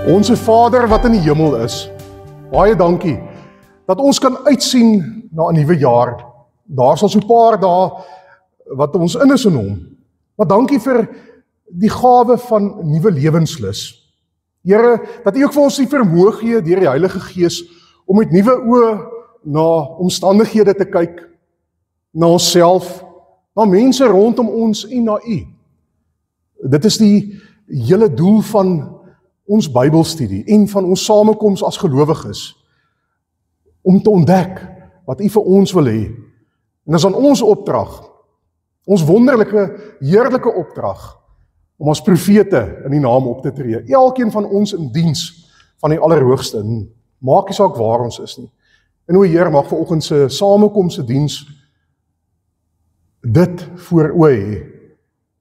Onse Vader wat in die hemel is, baie dankie dat ons kan uitsien na 'n nuwe jaar. Daar sal so 'n paar dae wat ons in is in hom. Maar dankie vir die gawe van nuwe lewenslus. Here, dat U ook vir ons die vermoë gee deur die Heilige Gees om met nuwe oë na omstandighede te kyk, na onsself, na mense rondom ons en na U. Dit is die hele doel van ons Bybelstudie en van ons samekoms as gelowiges, om te ontdek wat U vir ons wil hê. En dis aan ons opdrag, ons wonderlike, heerlike opdrag, om as profete in die naam op te tree. Elkeen van ons in diens van die Allerhoogste, maak nie saak waar ons is nie. En o Heer, mag vanoggend se samekomse diens dit voor oë hê.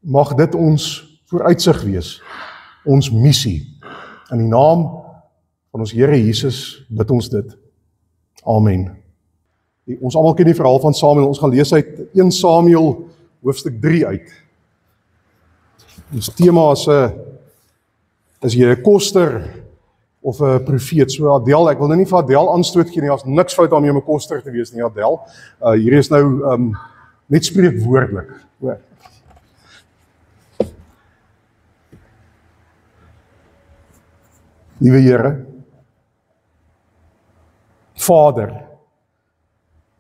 Mag dit ons vooruitsig wees, ons missie. In die naam van ons Here Jesus bid ons dit. Amen. Ons almal ken die verhaal van Samuel. Ons gaan lees uit 1 Samuel hoofstuk 3 uit. Ons tema is jy 'n koster of 'n profeet? So Adel, ek wil nou nie vir Adel aanstoot gee nie, daar's niks fout daarmee om 'n koster te wees nie, Adel. Hier is nou net spreekwoordelik. Hoor. Liewe Here, Vader,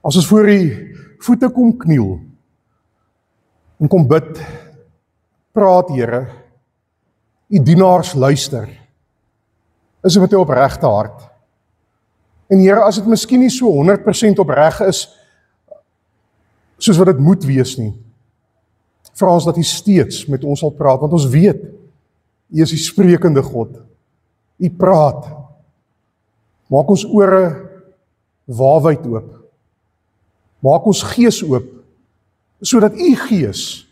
as ons voor U voete kom kniel en kom bid, praat Here, U dienaars luister, is dit met 'n opregte hart. En Here, as dit miskien nie so 100% opreg is, soos wat dit moet wees nie, vra ons dat U steeds met ons sal praat, want ons weet, U is die sprekende God. U praat. Maak ons ore waawyd oop. Maak ons gees oop, sodat U Gees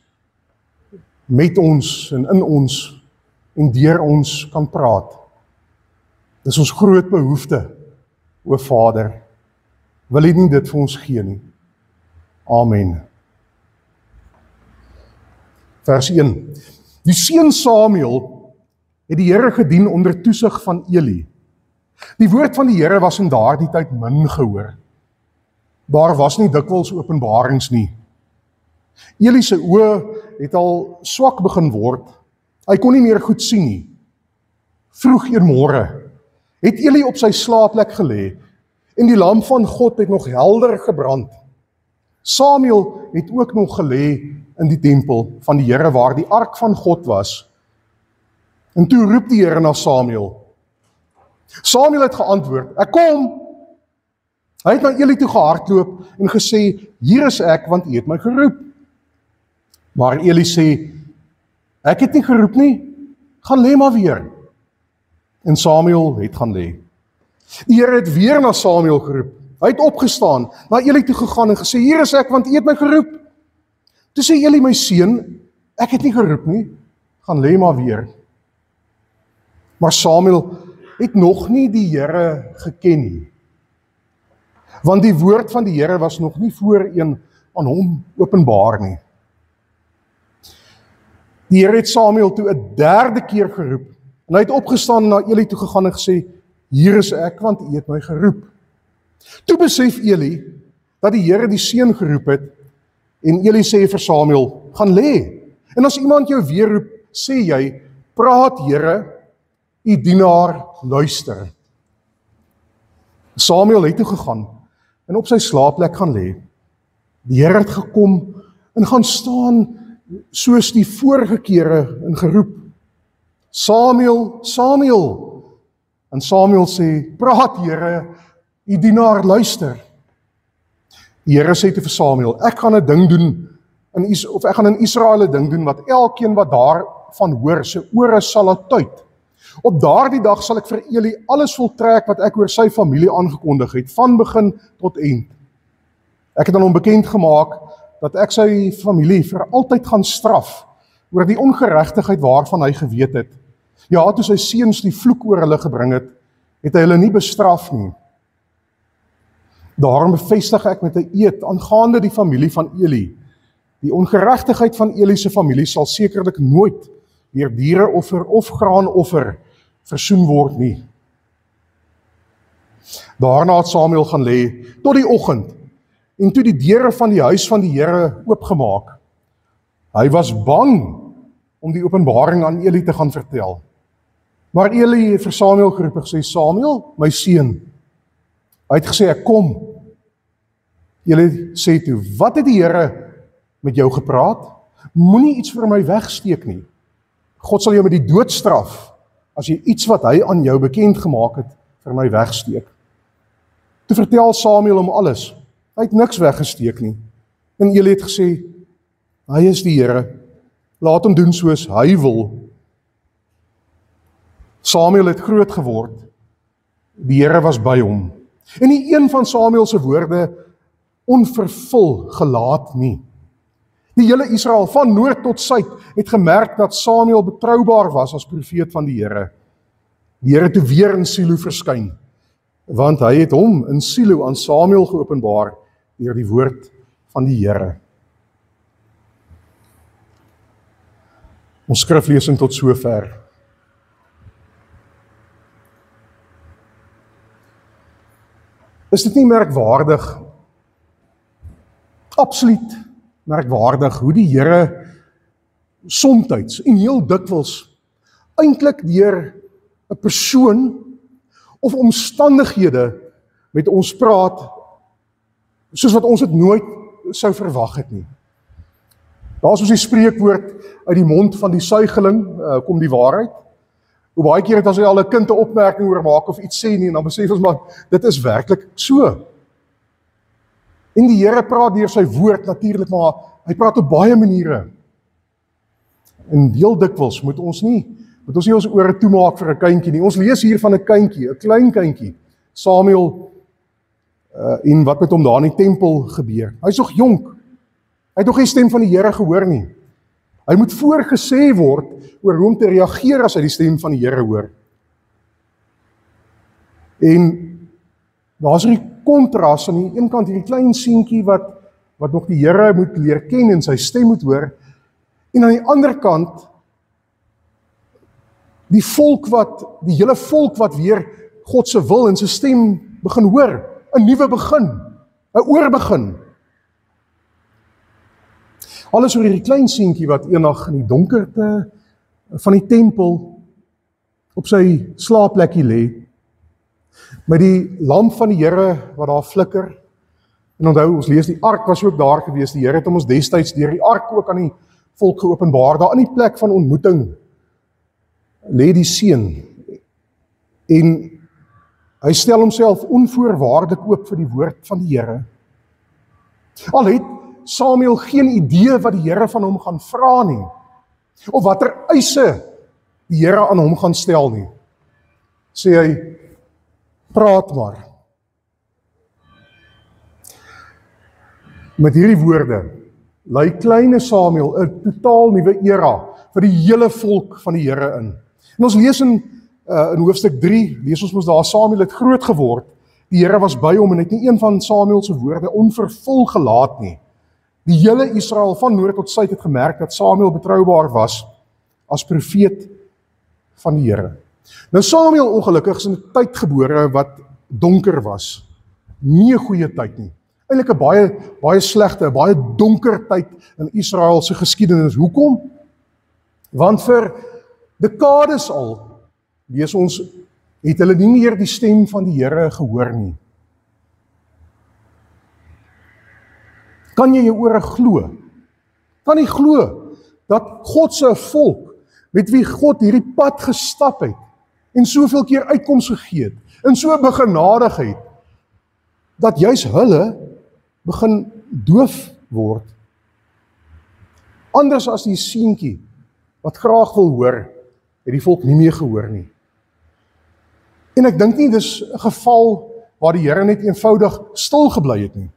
met ons en in ons en deur ons kan praat. Dis ons groot behoefte, o Vader. Wil U nie dit vir ons gee nie? Amen. Vers 1. Die seun Samuel het die Here gedien onder toesig van Eli. Die woord van die Here was in daardie tyd min gehoor. Daar was nie dikwels openbarings nie. Eli se oë het al swak begin word. Hy kon nie meer goed sien nie. Vroeg een môre het Eli op sy slaapplek gelê en die lamp van God het nog helder gebrand. Samuel het ook nog gelê in die tempel van die Here waar die ark van God was. En toe roep die Here na Samuel. Samuel het geantwoord, ek kom. Hy het na Eli toe gehardloop en gesê, hier is ek, want U het my geroep. Maar Eli sê, ek het nie geroep nie, gaan lê maar weer. En Samuel het gaan lê. Die Here het weer na Samuel geroep. Hy het opgestaan, na Eli toe gegaan en gesê, hier is ek, want U het my geroep. Toe sê Eli, my seun, ek het nie geroep nie, gaan lê maar weer. Maar Samuel het nog nie die Here geken nie. Want die woord van die Here was nog nie voorheen aan hom openbaar nie. Die Here het Samuel toe 'n derde keer geroep. En hy het opgestaan en na Eli toe gegaan en gesê, hier is ek, want U het my geroep. Toe besef Eli dat die Here die seun geroep het en Eli sê vir Samuel, gaan lê. En as iemand jou weer roep, sê jy, praat Here, U dienaar luister. Samuel het toe gegaan en op sy slaapplek gaan lê. Die Here het gekom en gaan staan soos die vorige kere en geroep, Samuel, Samuel. En Samuel sê, praat Here, U dienaar luister. Die Here sê toe vir Samuel, ek gaan 'n ding doen, ek gaan in Israel 'n ding doen, wat elkeen wat daarvan hoor, sy ore sal laat tuit. Op daardie dag sal ek vir Eli alles voltrek wat ek oor sy familie aangekondig het, van begin tot eind. Ek het aan hom bekend gemaak dat ek sy familie vir altyd gaan straf oor die ongeregtigheid waarvan hy geweet het. Ja, toe sy seuns die vloek oor hulle gebring het, het hy hulle nie bestraf nie. Daarom bevestig ek met 'n eed aangaande die familie van Eli. Die ongeregtigheid van Eli se familie sal sekerlik nooit deur diereoffer of graanoffer versoen word nie. Daarna het Samuel gaan lê tot die oggend, en toe die deure van die huis van die Here oopgemaak. Hy was bang om die openbaring aan Eli te gaan vertel. Maar Eli het vir Samuel geroep en gesê, Samuel, my seun. Hy het gesê, ek kom. Eli sê toe, wat het die Here met jou gepraat? Moenie iets vir my wegsteek nie. God sal jou met die dood straf, as jy iets wat hy aan jou bekend gemaak het, vir my wegsteek. Toe vertel Samuel hom alles. Hy het niks weggesteek nie. En Eli het gesê, hy is die Here, laat hom doen soos hy wil. Samuel het groot geword, die Here was by hom. En nie een van Samuel se woorde onvervul gelaat nie. Die hele Israel, van noord tot suid, het gemerk dat Samuel betroubaar was as profeet van die Here. Die Here toe weer in Silo verskyn, want hy het hom in Silo aan Samuel geopenbaar deur die woord van die Here. Ons skriflesing tot sover. Is dit nie merkwaardig, absoluut merkwaardig, hoe die Here somtyds en heel dikwels eintlik deur 'n persoon of omstandighede met ons praat, soos wat ons dit nooit sou verwag het nie. Daar is ons die spreekwoord, uit die mond van die suigeling kom die waarheid. Hoe baie keer het as hy al 'n kind 'n opmerking oor maak of iets sê nie, en dan besef ons maar, dit is werklik so. En die Here praat deur sy woord natuurlik, maar hy praat op baie maniere. En heel dikwels moet ons nie ons ore toemaak vir 'n kindjie nie. Ons lees hier van 'n kindjie, 'n klein kindjie, Samuel, en wat met hom daar in die tempel gebeur. Hy's nog jonk. Hy het nog nie die stem van die Here gehoor nie. Hy moet voorgesê word oor hoe om te reageer as hy die stem van die Here hoor. En daar's die kontras aan die een kant hierdie klein seentjie wat nog die Here moet leer ken en sy stem moet hoor, en aan die ander kant die hele volk wat weer God se wil en sy stem begin hoor, 'n nuwe begin, 'n oorbegin. Alles oor hierdie klein seentjie wat eendag in die donkerte van die tempel op sy slaapplekkie lê, met die lamp van die Here wat daar flikker. En onthou, ons lees die ark was ook daar gewees. Die Here het ons destyds deur die ark ook aan die volk geopenbaar. Daar in die plek van ontmoeting lê die seun. En hy stel homself onvoorwaardelik oop vir die woord van die Here. Al het Samuel geen idee wat die Here van hom gaan vra nie, of watter eise die Here aan hom gaan stel nie. Sê hy, praat maar. Met hierdie woorde lei kleine Samuel 'n totaal nuwe era vir die hele volk van die Here in. En ons lees in hoofstuk 3, lees ons mos daar, Samuel het groot geword, die Here was by hom en het nie een van Samuel se woorde onvervul gelaat nie. Die hele Israel van noord tot suid het gemerk dat Samuel betroubaar was as profeet van die Here. Nou Samuel ongelukkig is in 'n tyd gebore wat donker was. Nie 'n goeie tyd nie. Eintlik 'n baie slegte, baie donker tyd in Israel se geskiedenis. Hoekom? Want vir dekades al, lees ons, het hulle nie meer die stem van die Here gehoor nie. Kan jy jou ore glo? Kan jy glo dat God se volk, met wie God hierdie pad gestap het, en soveel keer uitkoms gegee het, en so begenadigheid, dat juis hulle begin doof word? Anders as die seentjie, wat graag wil hoor, het die volk nie meer gehoor nie. En ek dink nie dis 'n geval waar die Here net eenvoudig stil gebly het nie.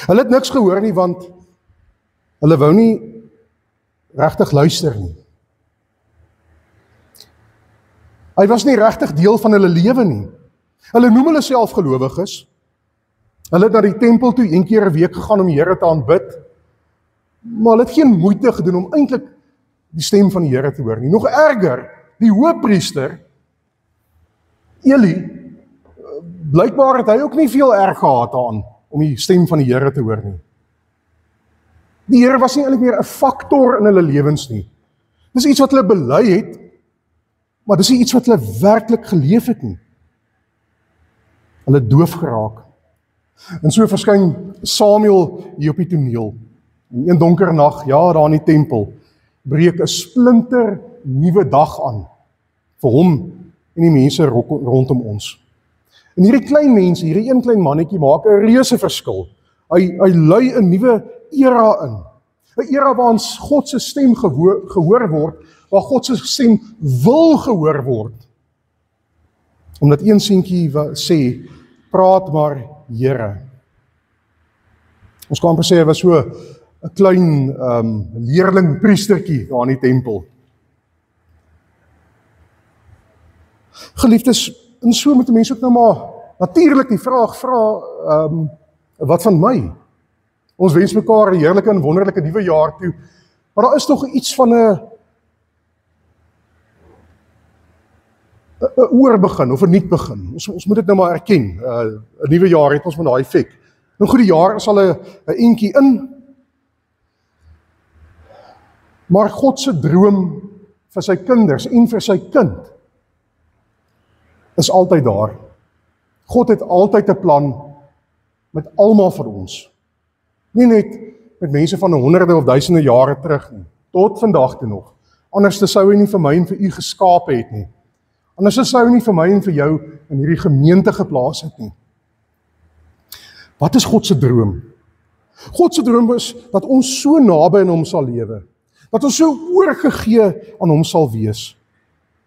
Hulle het niks gehoor nie, want hulle wou nie regtig luister nie. Hy was nie regtig deel van hulle lewe nie. Hulle noem hulle self gelowiges. Hulle het na die tempel toe 1 keer 'n week gegaan om die Here te aanbid, maar hulle het geen moeite gedoen om eintlik die stem van die Here te hoor nie. Nog erger, die hoëpriester, Eli, blykbaar het hy ook nie veel erg gehad aan om die stem van die Here te hoor nie. Die Here was nie eintlik meer 'n faktor in hulle lewens nie. Dis iets wat hulle bely het, maar dis nie iets wat hulle werklik geleef het nie. Hulle het doof geraak. En so verskyn Samuel hier op die toneel. En een donker nag, ja, daar in die tempel, breek 'n splinter nuwe dag aan vir hom en die mense rondom ons. En hierdie klein mense, hierdie een klein mannetjie maak 'n reuse verskil. Hy lui 'n nuwe era in. 'n Era waar ons God se stem gehoor word, waar God se stem wil gehoor word. Omdat een seentjie sê, praat maar Here. Ons kan amper sê hy was so 'n klein leerling priestertjie daar in die tempel. Geliefdes, en so moet mense ook nou maar natuurlik die vraag vra, wat van my? Ons wens mekaar 'n heerlike en wonderlike nuwe jaar toe, maar daar is tog iets van 'n oorbegin of 'n nuut begin. Ons moet dit nou maar erken. 'n Nuwe jaar het ons met daai effek. Nou goed, die jaar is al 'n entjie in, maar God se droom vir sy kinders en vir sy kind is altyd daar. God het altyd 'n plan met almal van ons. Nie net met mense van honderde of duisende jare terug nie, tot vandag toe nog. Anders sou hy nie vir my en vir u geskape het nie. Anders sou hy nie vir my en vir jou in hierdie gemeente geplaas het nie. Wat is God se droom? God se droom is dat ons so naby aan hom sal lewe, dat ons so oorgegee aan hom sal wees,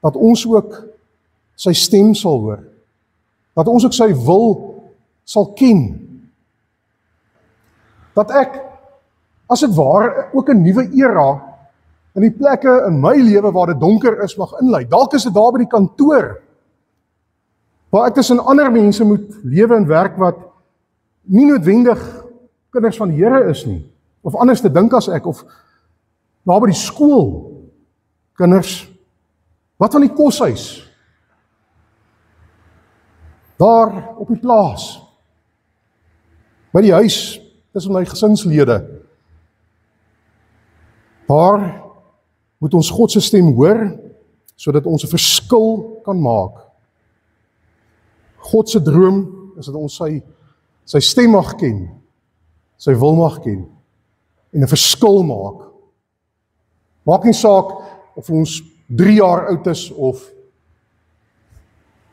dat ons ook sy stem sal hoor, dat ons ook sy wil sal ken, dat ek, as dit ware, ook 'n nuwe era in die plekke in my lewe waar dit donker is mag inlei. Dalk is dit daar by die kantoor, waar ek tussen ander mense moet lewe en werk wat nie noodwendig kinders van die Here is nie, of anders te dink as ek, of daar by die skool, kinders, wat van die koshuis, daar op die plaas, by die huis, tussen my gesinslede, daar moet ons God se stem hoor, sodat ons 'n verskil kan maak. God se droom is dat ons sy stem mag ken, sy wil mag ken, en 'n verskil maak. Maak nie saak of ons 3 jaar oud is, of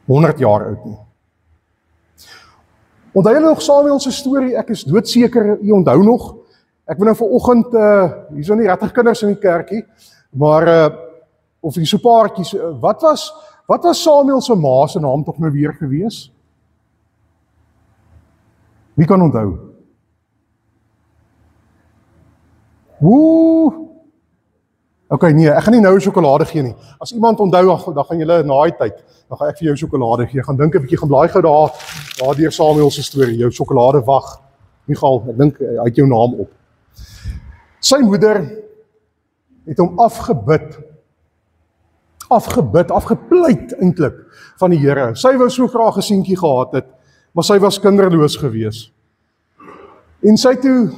100 jaar oud nie. Onthou julle nog Samuel se storie? Ek is doodseker, jy onthou nog. Ek ben nou vanoggend, hier is nou nie regtig kinders in die kerkie, maar, of hier so paartjies, wat was Samuel se ma se naam tog nou weer gewees? Wie kan onthou? Ok, nee, ek gaan nie nou sjokolade gee nie. As iemand onthou, dan gaan julle na die tyd, dan gaan ek vir jou sjokolade gee. Gaan dink 'n bietjie, gaan blaai gou daar deur Samuel se storie, jou sjokolade wag. Michael, ek dink hy het jou naam op. Sy moeder het hom afgepleit eintlik van die Here. Sy wou so graag 'n seentjie gehad het, maar sy was kinderloos gewees. En sy toe,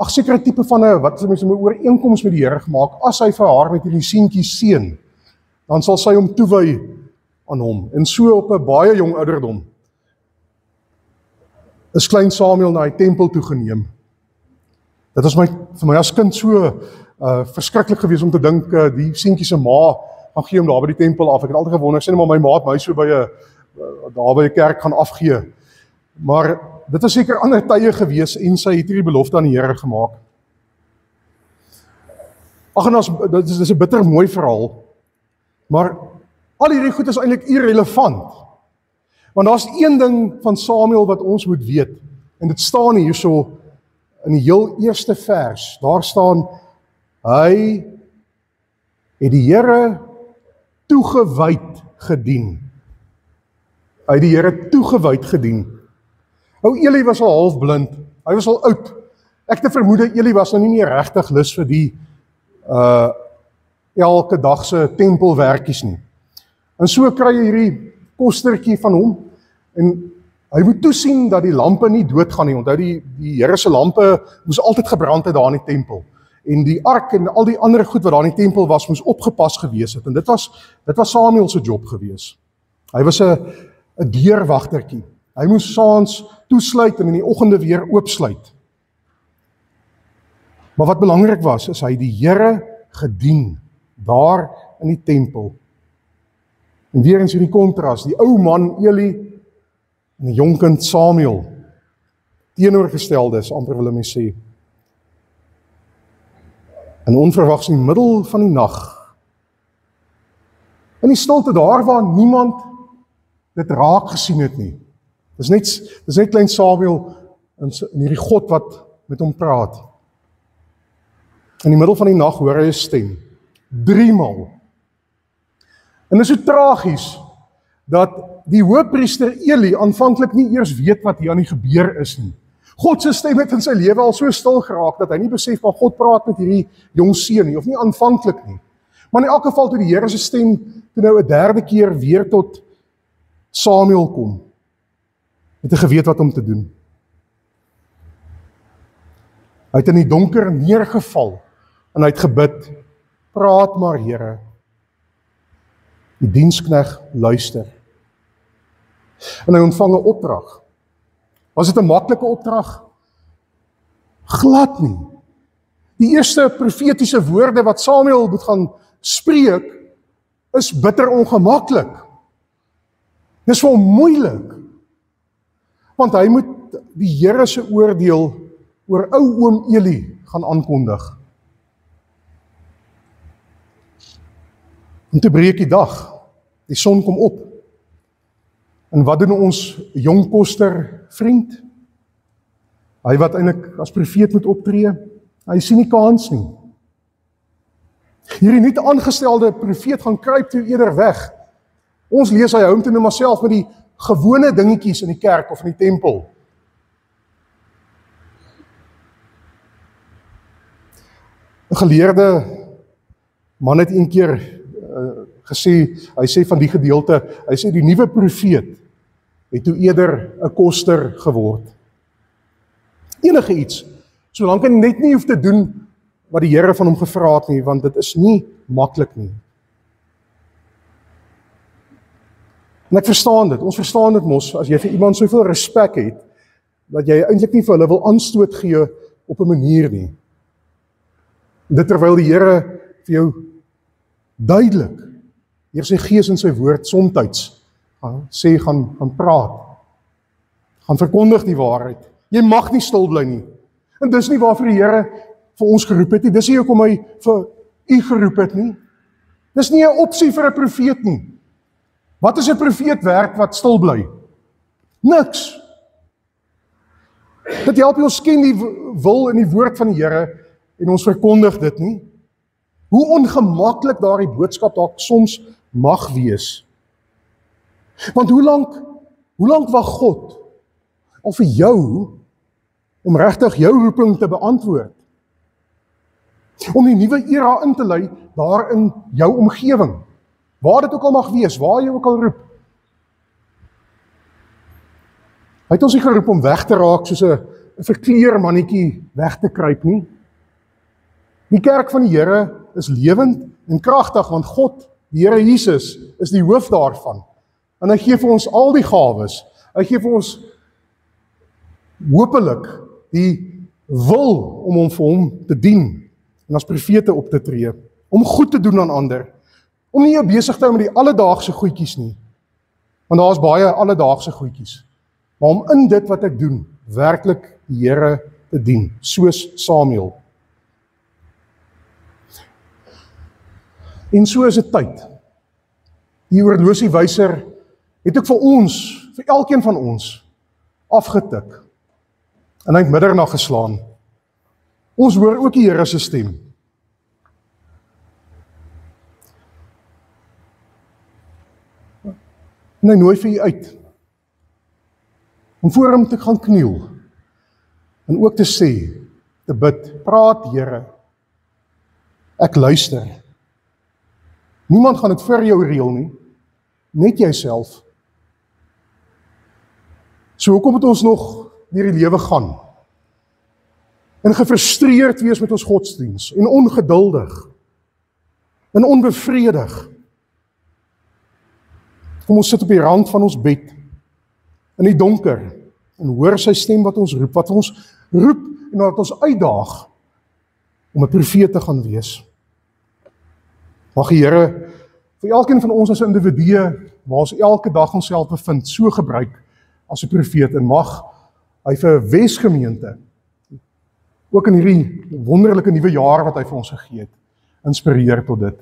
seker 'n tipe van 'n, wat mense 'n ooreenkoms met die Here gemaak, as hy vir haar met hierdie seentjie seën, dan sal sy hom toewy aan hom. En so op 'n baie jong ouderdom is klein Samuel na die tempel toe geneem. Dit was vir my as kind so verskriklik gewees om te dink, die seentjie se ma gaan gee hom daar by die tempel af. Ek het altyd gewonder, sê net maar my ma het my so daar by 'n kerk gaan afgee. Maar dit was seker ander tye gewees en sy het hierdie belofte aan die Here gemaak. En dit is 'n bitter mooi verhaal, maar al hierdie goed is eintlik irrelevant. Want daar's een ding van Samuel wat ons moet weet, en dit staan hierso in die heel eerste vers. Daar staan, hy het die Here toegewyd gedien. Hy het die Here toegewyd gedien. Eli was al half blind, hy was al oud. Ek te vermoed Eli was nou nie meer regtig lus vir die elke dag se tempelwerkies nie. En so kry jy hierdie kostertjie van hom, en hy moet toesien dat die lampe nie doodgaan nie. Onthou die Here se lampe moes altyd gebrand het daar in die tempel. En die ark en al die ander goed wat daar in die tempel was, moes opgepas gewees het. En dit was Samuel se job gewees. Hy was 'n deurwagtertjie. Hy moes saans toesluit en in die oggende weer oopsluit. Maar wat belangrik was, is hy die Here gedien daar in die tempel. En weer eens hierdie kontras, die ou man Eli en die jong kind Samuel, teenoorgesteldes, amper wil ek sê. En onverwags in die middel van die nag, in die stilte daar waar niemand dit raak gesien het nie. Dis net klein Samuel en hierdie God wat met hom praat. In die middel van die nag hoor hy 'n stem, 3 maal. En dit is so tragies, dat die hoëpriester Eli aanvanklik nie eers weet wat hier aan die gebeur is nie. God se stem het in sy lewe al so stil geraak, dat hy nie besef van God praat met hierdie jong seun nie, of nie aanvanklik nie. Maar in elk geval toe die Here se stem toe nou 'n derde keer weer tot Samuel kom, het hy geweet wat om te doen. Hy het in die donker neergeval, en hy het gebid, praat maar Here. Die dienskneg luister. En hy ontvang 'n opdrag. Was dit 'n maklike opdrag? Glad nie. Die eerste profetiese woorde wat Samuel moet gaan spreek, is bitter ongemaklik. Dis vir hom moeilik. Want hy moet die Here se oordeel oor ou oom Eli gaan aankondig. En toe breek die dag, die son kom op. En wat doen ons jong koster vriend? Hy wat eintlik as profeet moet optree, hy sien nie kans nie. Hierdie nie aangestelde profeet gaan kruip toe eerder weg. Ons lees hy hou toe nou maar self met die gewone dingetjies in die kerk of in die tempel. Een geleerde man het een keer gesê, hy sê van die gedeelte, hy sê die nuwe profeet het toe eerder 'n koster geword. Enige iets, solank hy net nie hoef te doen wat die Here van hom gevra het nie, want dit is nie maklik nie. En ek verstaan dit, ons verstaan dit mos, as jy vir iemand soveel respek het, dat jy eintlik nie vir hulle wil aanstoot gee op 'n manier nie. Dit terwyl die Here vir jou duidelik, deur sy gees en sy woord, somtyds, sê, gaan praat, gaan verkondig die waarheid. Jy mag nie stil bly nie. En dis nie waarvoor die Here vir ons geroep het nie, dis nie hoekom hy vir u geroep het nie. Dis nie 'n opsie vir 'n profeet nie. Wat is 'n profeet werk wat stil bly? Niks. Dit help ons ken die wil en die woord van die Here, en ons verkondig dit nie. Hoe ongemaklik daardie boodskap dalk soms mag wees. Want hoe lank wag God al vir jou om regtig jou roeping te beantwoord? Om die nuwe era in te lei daar in jou omgewing, waar dit ook al mag wees, waar jy ook al roep. Hy het ons nie geroep om weg te raak soos 'n verkleermannetjie weg te kruip nie. Die kerk van die Here is lewend en kragtig, want God, die Here Jesus, is die hoof daarvan. En hy gee vir ons al die gawes. Hy gee vir ons hopelik die wil om vir hom te dien en as profete op te tree, om goed te doen aan ander, om nie jou besig te hou met die alledaagse goedjies nie, want daar is baie alledaagse goedjies, maar om in dit wat ek doen, werklik die Here te dien, soos Samuel. En so is dit tyd. Die horlosiewyser het ook vir ons, vir elkeen van ons, afgetik. En hy het middernag geslaan. Ons hoor ook die Here se stem. En hy nooi vir u uit, om voor hom te gaan kniel, en ook te sê, te bid, praat Here, ek luister, Niemand gaan dit vir jou reël nie, net jouself. So hoekom moet ons nog deur die lewe gaan? En gefrustreerd wees met ons godsdiens, en ongeduldig, en onbevredig. Kom ons sit op die rand van ons bed, in die donker, en hoor sy stem wat ons roep, en wat ons uitdaag, om 'n profeet te gaan wees. Mag die Here vir elkeen van ons as individue, waar ons elke dag onsself bevind, so gebruik as 'n profeet, en mag hy vir Wesgemeente, ook in hierdie wonderlike nuwe jaar wat hy vir ons gegee het, inspireer tot dit.